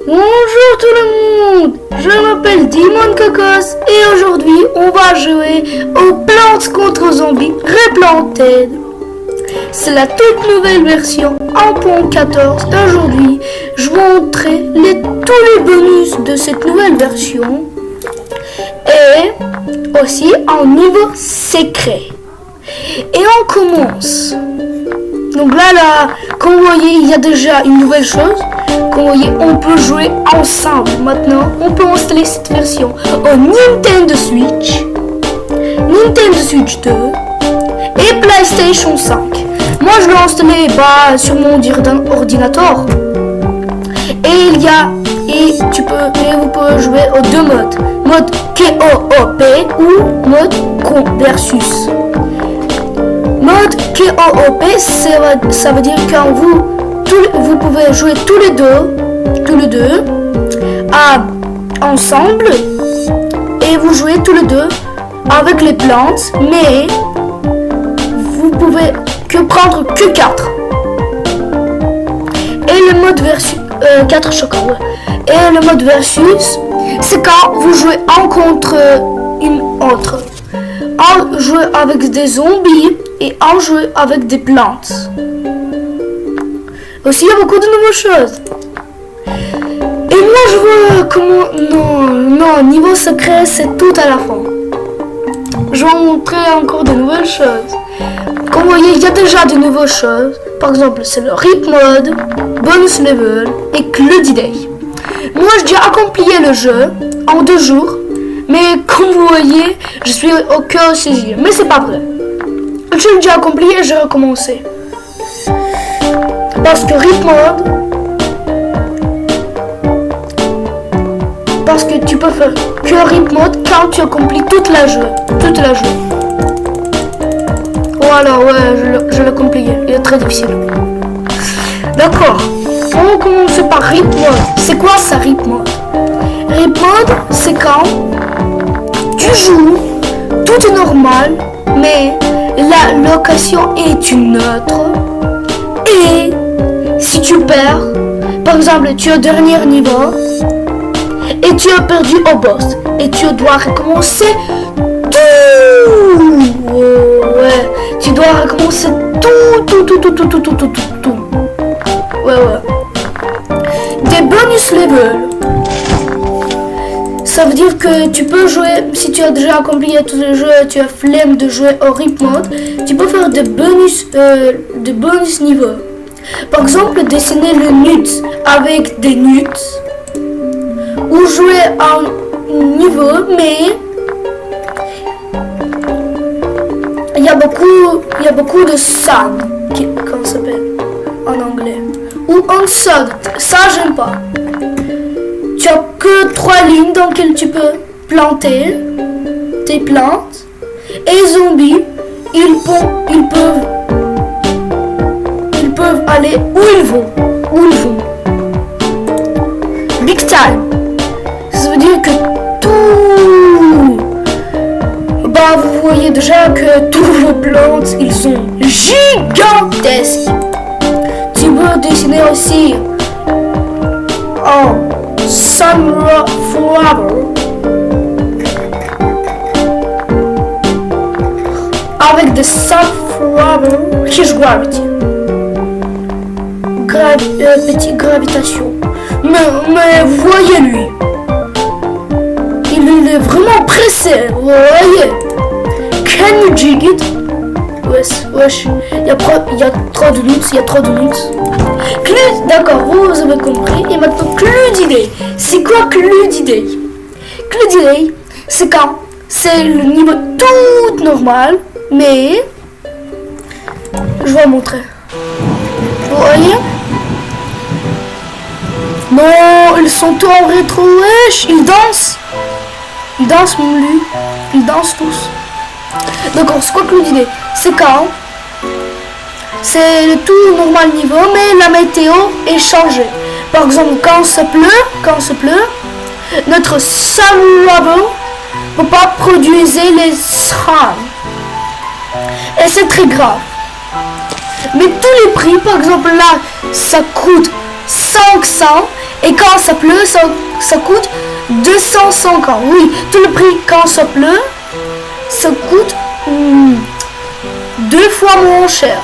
Bonjour tout le monde, je m'appelle Dimon Cocos et aujourd'hui on va jouer aux Plantes contre Zombies Replanted. C'est la toute nouvelle version 1.14 et aujourd'hui je vais montrer tous les bonus de cette nouvelle version et aussi en niveau secret. Et on commence. Donc là, comme vous voyez, il y a déjà une nouvelle chose. Comme vous voyez, on peut jouer ensemble. Maintenant, on peut installer cette version au Nintendo Switch, Nintendo Switch 2 et PlayStation 5. Moi, je l'ai installé sur mon ordinateur. Et vous pouvez jouer aux deux modes. Mode KOOP ou mode versus. Mode KOOP, ça veut dire que vous pouvez jouer tous les deux ensemble et vous jouez tous les deux avec les plantes, mais vous pouvez prendre que 4. Et le mode versus 4 chacun. Et le mode versus, c'est quand vous jouez un contre une autre. Un jouer avec des zombies et un jouer avec des plantes. Aussi, il y a beaucoup de nouvelles choses. Et moi, je vois comment... Non, niveau secret, c'est tout à la fin. Je vais vous montrer encore de nouvelles choses. Comme vous voyez, il y a déjà de nouvelles choses. Par exemple, c'est le RIP mode, bonus level et Cludy Day. Moi, j'ai déjà accompli le jeu en 2 jours. Mais comme vous voyez, je suis au cœur 6e. Mais c'est pas vrai. Je l'ai déjà accompli et j'ai recommencé. Parce que RIP mode, parce que tu peux faire que RIP mode quand tu accomplis toute la jeu. Voilà, ouais, je l'ai accompli. Il est très difficile. D'accord. On va commencer par RIP mode. C'est quoi ça, RIP mode? RIP mode, c'est quand tu joues, tout est normal, mais la location est une autre. Et si tu perds, par exemple, tu es au dernier niveau et tu as perdu au boss et tu dois recommencer tout. Ouais, tu dois recommencer tout. Ouais. Des bonus level. Ça veut dire que tu peux jouer, si tu as déjà accompli tous les jeux et tu as flemme de jouer au RIP mode, tu peux faire des bonus niveaux. Par exemple, dessiner le nut avec des nuts ou jouer un niveau, mais il y a beaucoup de sand, comment ça s'appelle en anglais, ou en sod. Ça, j'aime pas. Tu as que 3 lignes dans lesquelles tu peux planter tes plantes. Et les zombies, ils peuvent aller où ils vont. Big time. Ça veut dire que tout... vous voyez déjà que tous vos plantes, ils sont gigantesques. Tu peux dessiner aussi Sunflower avec des Sunflower Huge Gravity, petite gravitation. Mais voyez lui, il est vraiment pressé. Voyez, can you jig it? Wesh, il y a trop de nuts. D'accord, vous avez compris. Et maintenant, Cludy Day. C'est quoi Cludy Day? Cludy Day, c'est quand c'est le niveau tout normal, mais je vais vous montrer. Vous voyez? Non, ils sont tous en rétro. Wesh, ils dansent. Ils dansent, mon lui. Ils dansent tous. D'accord, c'est quoi Cludy Day? C'est quand c'est le tout normal niveau, mais la météo est changée. Par exemple, quand il pleut, notre Sunflower ne peut pas produire les shrines. Et c'est très grave. Mais tous les prix, par exemple là, ça coûte 500 Et quand ça pleut, ça coûte 250. Oui, tout le prix quand ça pleut, ça coûte 2 fois moins cher.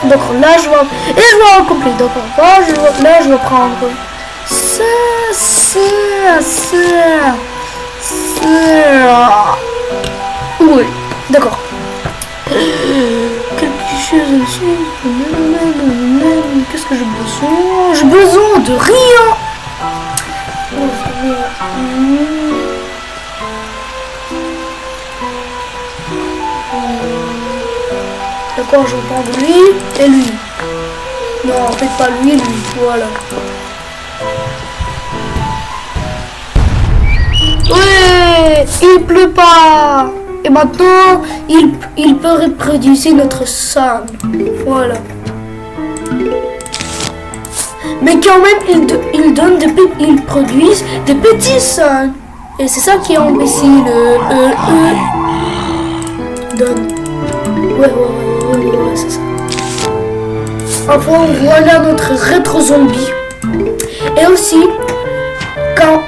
Donc là, je vais... Et je vais en complet. Donc là, je vais prendre ça. Oui, d'accord. Quelque chose aussi. Qu'est-ce que j'ai besoin? J'ai besoin de rien. D'accord, je vais prendre lui et lui. Non, en fait pas lui, voilà. Ouais, il pleut pas. Et maintenant, il peut reproduire notre sang. Voilà. Mais quand même, ils produisent des petits sangs. Et c'est ça qui est imbécile. Donne. Ouais, c'est ça. Enfin, voilà notre rétro-zombie. Et aussi, quand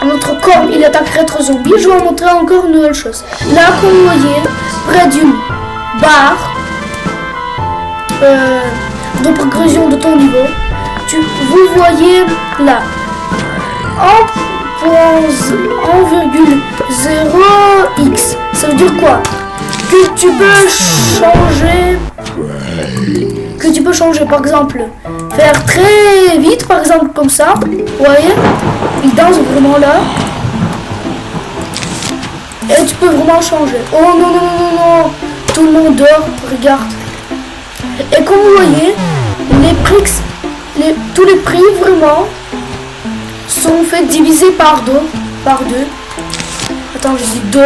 notre corps il attaque rétro-zombie, je vais vous montrer encore une nouvelle chose. Là, comme vous voyez, près d'une barre de progression de ton niveau, vous voyez là 1,0x. Ça veut dire quoi? Que tu peux changer, par exemple, faire très vite, par exemple, comme ça. Vous voyez? Il danse vraiment là. Et tu peux vraiment changer. Oh non. Tout le monde dort, regarde. Et comme vous voyez, tous les prix vraiment sont faits divisés par deux. Attends, je dis do.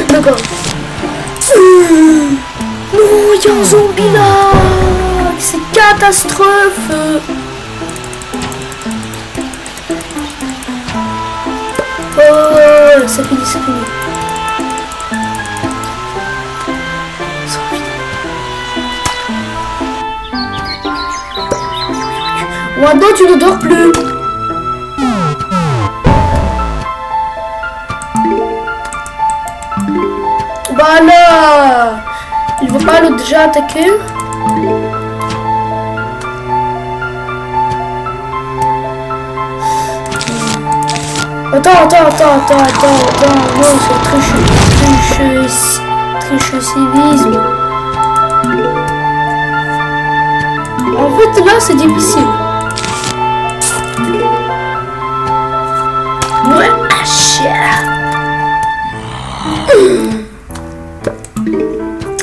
D'accord. Non, il y a un zombie là. C'est catastrophe. Oh, c'est fini. Maintenant, tu ne dors plus. Voilà. Il ne veut pas le déjà attaquer. Attends. Non, c'est triche-civisme. En fait, là, c'est difficile. Ouais,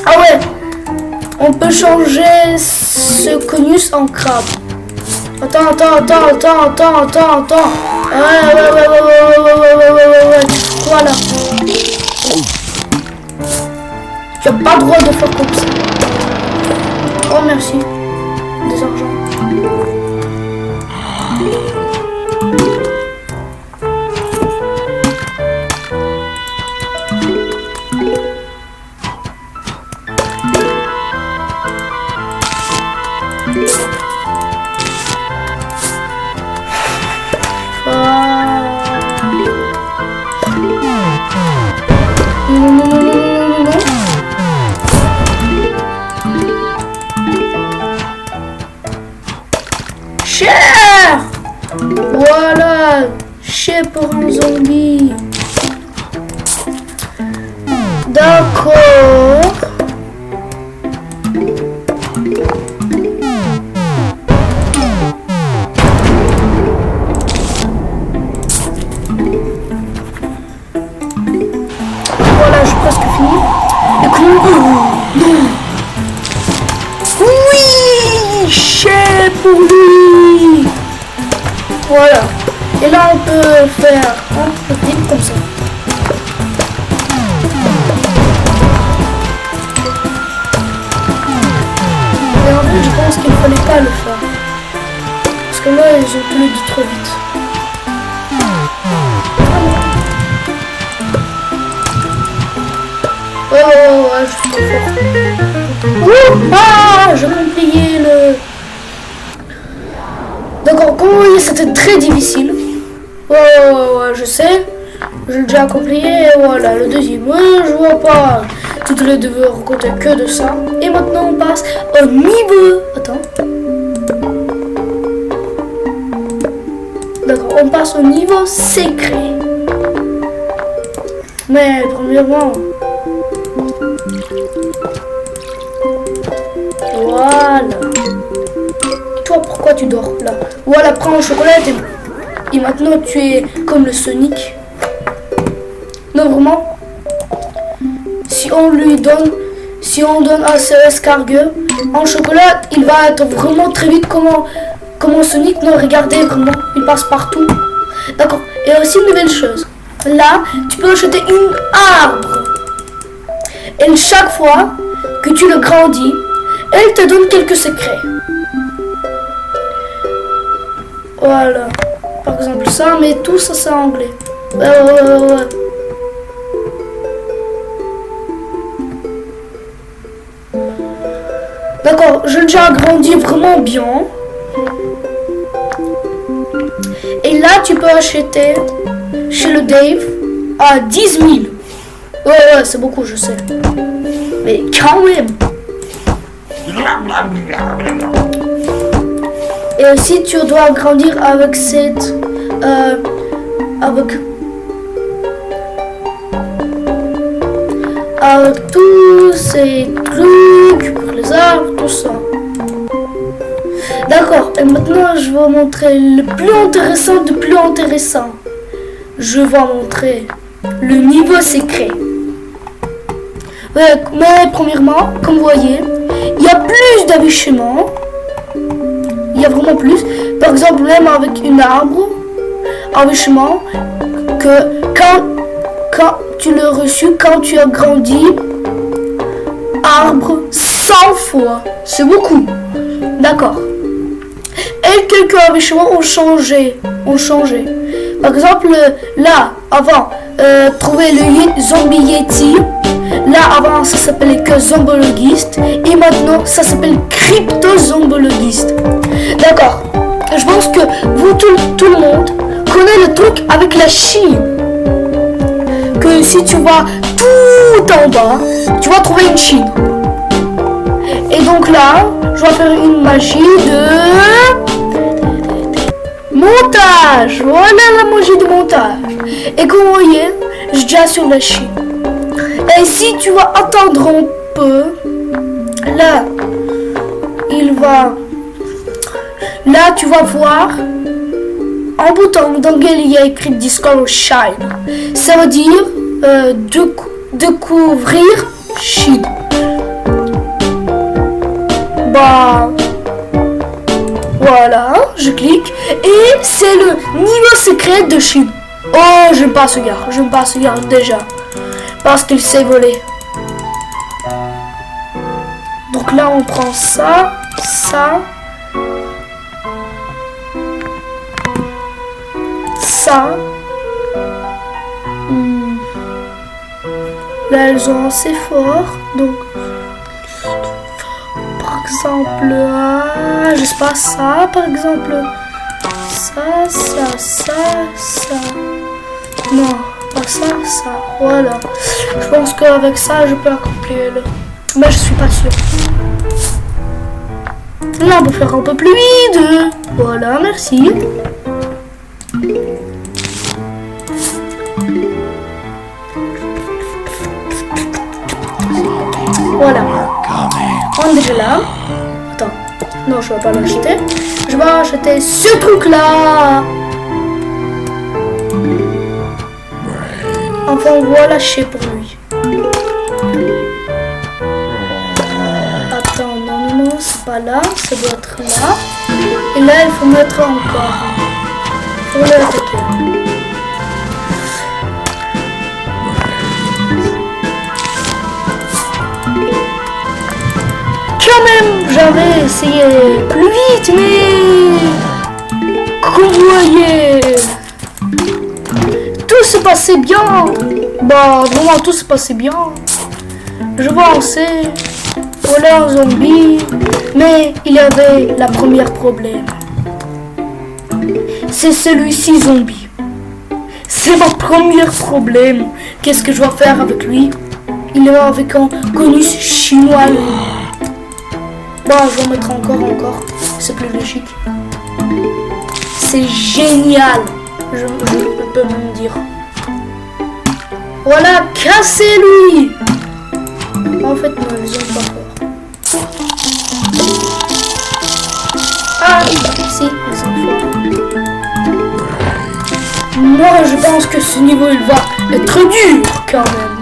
ah ouais, on peut changer ce conus en crabe. Attends. Ouais. Voilà. Tu n'as pas le droit de faire comme ça. Oh, merci. Des argents. Cher. Voilà, cher pour un zombie. D'accord. Voilà, j'ai presque fini. Oui, cher pour lui. Voilà. Et là, on peut faire un peu vite comme ça. Et en fait, je pense qu'il ne fallait pas le faire. Parce que là, ils ont tout le dit trop vite. Oh, je suis trop fort. Ah, j'ai compris le... oui, c'était très difficile. Ouais, je sais. J'ai déjà accompli. Et voilà, le deuxième. Ouais, je vois pas. Toutes les devoirs comptaient que de ça. Et maintenant, on passe au niveau. Attends. D'accord, on passe au niveau secret. Mais premièrement. Voilà. Et toi, pourquoi tu dors là? Voilà, prends le chocolat et maintenant tu es comme le Sonic. Non, vraiment. Si on donne à ce escargot en chocolat, il va être vraiment très vite comment Sonic. Non, regardez vraiment, il passe partout. D'accord. Et aussi une nouvelle chose. Là, tu peux acheter une arbre. Et chaque fois que tu le grandis, elle te donne quelques secrets. Voilà. Par exemple ça, mais tout ça c'est anglais. Ouais. D'accord, j'ai déjà agrandi vraiment bien. Et là, tu peux acheter chez le Dave à 10 000. Ouais, c'est beaucoup, je sais. Mais quand même. Et aussi, tu dois grandir avec cette... avec tous ces trucs pour les arbres, tout ça. D'accord, et maintenant je vais vous montrer le plus intéressant du plus intéressant. Je vais montrer le niveau secret. Ouais, mais premièrement, comme vous voyez, il y a plus d'affichements. Il y a vraiment plus. Par exemple, même avec une arbre, affichement, que quand tu l'as reçu, quand tu as grandi, arbre 100 fois. C'est beaucoup. D'accord. Et quelques affichements ont changé. Par exemple, là, avant, trouver le zombie Yeti. Là, avant, ça s'appelait que zombologiste. Et maintenant, ça s'appelle crypto-zombologiste. D'accord. Je pense que vous, tout le monde, connaît le truc avec la Chine. Que si tu vas tout en bas, tu vas trouver une Chine. Et donc là, je vais faire une magie de montage. Voilà la magie de montage. Et comme vous voyez, j'ai déjà sur la Chine. Et si tu vas attendre un peu, là, là tu vas voir un bouton dans lequel il y a écrit Discover Chine. Ça veut dire découvrir Chine. Bah, voilà, je clique et c'est le niveau secret de Chine. Oh, j'aime pas ce gars déjà. Parce qu'il sait voler. Donc là, on prend ça. Là, elles sont assez fort. Donc, par exemple, je sais pas ça, par exemple. Ça. Non. Pas ça, voilà. Je pense qu'avec ça, je peux accomplir le... Mais je suis pas sûre. Là, on peut faire un peu plus vite. Voilà, merci. Voilà. On est déjà là. Attends. Non, je vais pas l'acheter. Je vais acheter ce truc-là. Enfin, on va lâcher pour lui. Attends, non, c'est pas là. Ça doit être là. Et là, il faut mettre encore. Il faut l'attaquer. Quand même, j'avais essayé plus vite, mais... Comme vous voyez... Tout se passait bien. Bah, vraiment, tout se passait bien. Je avançais. Voilà un zombie. Mais il y avait la première problème. c'est celui-ci zombie. C'est mon premier problème. Qu'est-ce que je dois faire avec lui? Il est avec un conus chinois. Bon, je vais en mettre encore. C'est plus logique. C'est génial. Je peux même dire. Voilà, cassez-lui. En fait, non, ils ont pas peur. Ah, si, ils ont peur. Moi, je pense que ce niveau, il va être dur, quand même.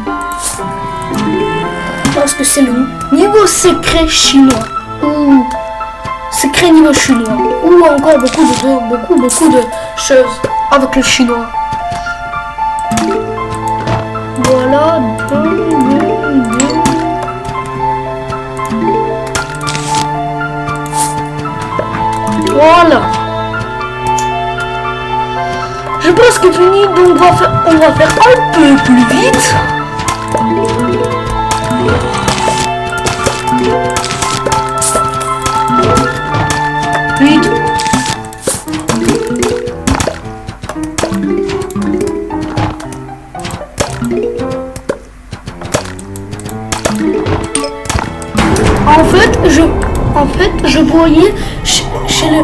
Parce que c'est le niveau secret chinois. Ou secret niveau chinois. Ou encore beaucoup de choses avec le chinois. Voilà. Voilà. Je pense que fini, donc on va faire un peu plus vite. Vite. En fait, je voyais chez le...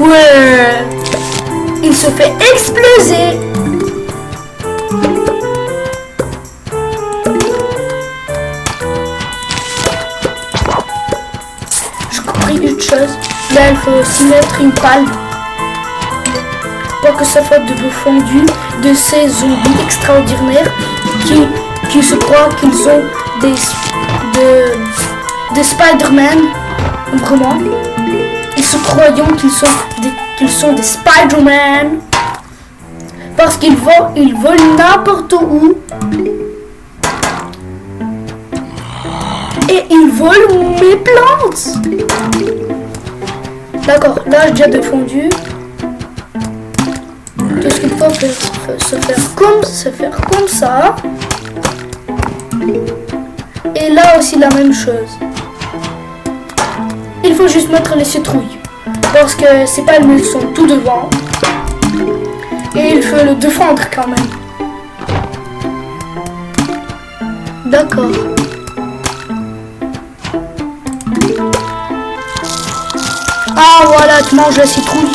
Ouais. Il se fait exploser. Je compris une chose. Là, il faut aussi mettre une palme. Pour que ça fasse de fondu de ces zombies extraordinaires qui se croient qu'ils ont des Spider-Man. Vraiment. Ils se croient qu'ils sont des Spider-Man. Parce qu'ils volent n'importe où. Et ils volent mes plantes. D'accord, là j'ai déjà défendu. Tout ce qu'il faut faire, se faire comme ça. Et là aussi la même chose. Il faut juste mettre les citrouilles. Parce que ces palmes sont tout devant. Et il faut le défendre quand même. D'accord. Ah voilà, tu manges la citrouille.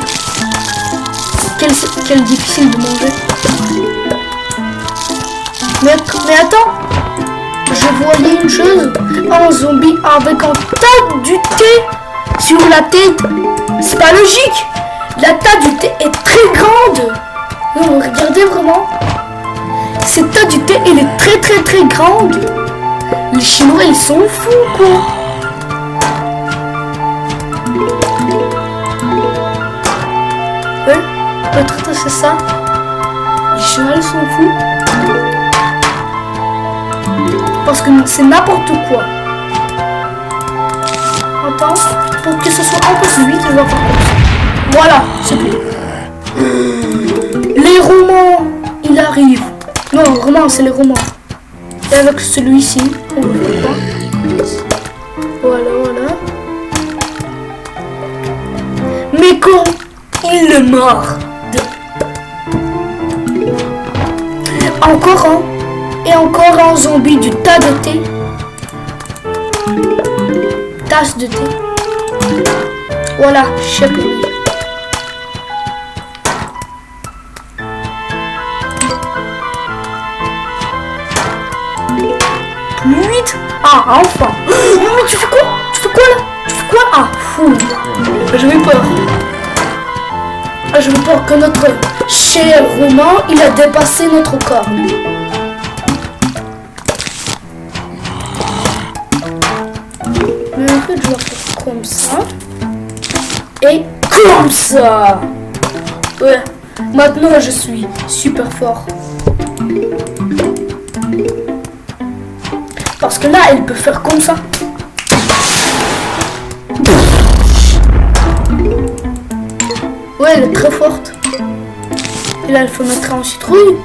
Quel difficile de manger. Mais attends. Je voyais une chose. Un zombie avec un tas du thé sur la tête. C'est pas logique. La taille du thé est très grande. Non, regardez vraiment. Cette taille du thé, elle est très grande. Les Chinois, ils sont fous, quoi. Ouais, peut-être c'est ça. Les Chinois, ils sont fous. Parce que c'est n'importe quoi. Attends, pour que ce soit un peu plus vite, je vais faire comme ça. Voilà, c'est tout. Les romans, il arrive. Non, romans, c'est les romans. Et avec celui-ci, on le fait pas. Voilà. Mais quand il est mort. Encore un. Et encore un zombie du tas de thé. Tasse de thé. Voilà, je sais pas. Vite. Ah, enfin. Mais tu fais quoi? Tu fais quoi là? Tu fais quoi? Ah, fou. J'avais peur. J'avais peur que notre cher Romain, il a dépassé notre corps. Mais en fait, je vais faire comme ça. Et comme ça. Ouais. Maintenant, je suis super fort. Parce que là, elle peut faire comme ça. Ouais, elle est très forte. Et là, il faut mettre en citrouille.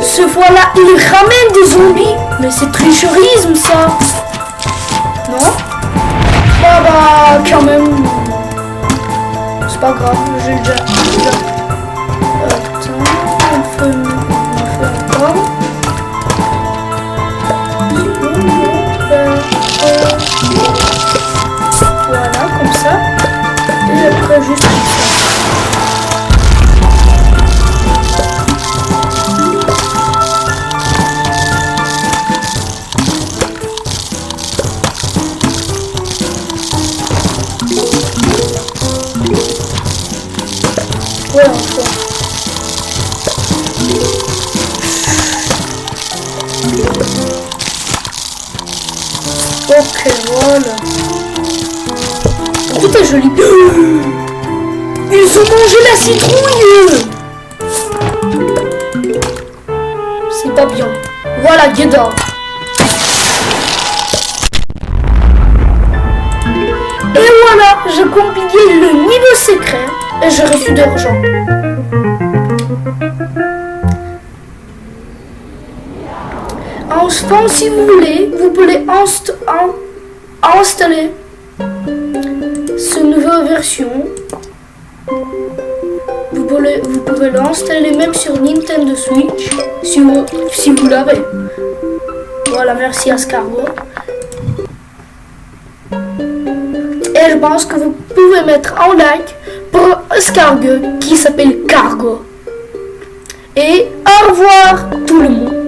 Ce fois-là, il ramène des zombies. Mais c'est tricherisme, ça. Non? Bah, quand même. C'est pas grave, j'ai déjà. Attends, on fait encore. Voilà, comme ça. Et après, juste comme ça. Ouais, enfin. Ok, voilà. Tout est joli. Ils ont mangé la citrouille. C'est pas bien. Voilà, Guédard. Et voilà, j'ai compilé le niveau secret et j'ai reçu de l'argent. Enfin, si vous voulez, vous pouvez installer cette nouvelle version. Vous pouvez l'installer même sur Nintendo Switch si vous l'avez. Voilà, merci Ascargo. Et je pense que vous pouvez mettre un like pour Ascargo qui s'appelle Cargo. Et au revoir tout le monde.